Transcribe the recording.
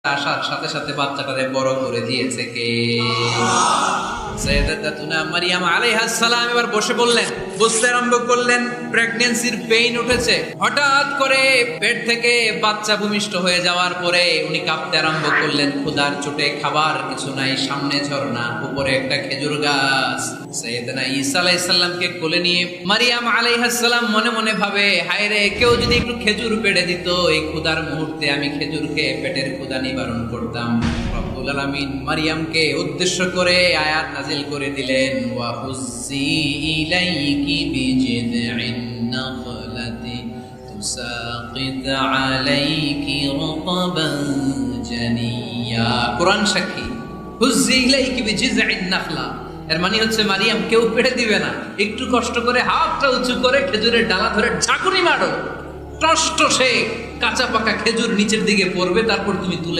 আসার সাথে সাথে বাচ্চাটারে বড় করে দিয়েছে কে? সাইয়্যিদাতুনা মারইয়াম আলাইহাস সালাম এবার বসে বললেন, বুঝতে আরম্ভ করলেন প্রেগন্যান্সির পেইন উঠেছে। হঠাৎ করে পেট থেকে বাচ্চা ভূমিষ্ঠ হয়ে যাওয়ার পরে উনি কাঁপতে আরম্ভ করলেন। ক্ষুধার চোটে খাবার কিছু নাই, সামনে ঝর্ণা, উপরে একটা খেজুর গাছ। সাইয়্যিদানা ঈসা আলাইহিস সালামকে কোলে নিয়ে মারইয়াম আলাইহাস সালাম মনে মনে ভাবে, হায় রে, কেউ যদি একটু খেজুর পেড়ে দিত, এই ক্ষুধার মুহূর্তে আমি খেজুর খেয়ে পেটের ক্ষুধা নিবারণ করতাম। রব্বুল আলামিন মারইয়ামকে উদ্দেশ্য করে আয়াত নাজিল করে দিলেন, ওয়া হুজ্জি ইলাইকি বিজিযইন নাখলাতি তুসাকিত আলাইকি রুতাবান জানিয়া। কোরআন সাক্ষী, হুজ্জি ইলাইকি বিজিযইন নাখলা এর মানে হচ্ছে মারিয়াম কেউ পেড়ে দিবে না, একটু কষ্ট করে হাতটা উঁচু করে খেজুরের ডালা ধরে ঝাঁকুনি মারো, টস টসে কাঁচা পাকা খেজুর নিচের দিকে পড়বে, তারপর তুমি তুলে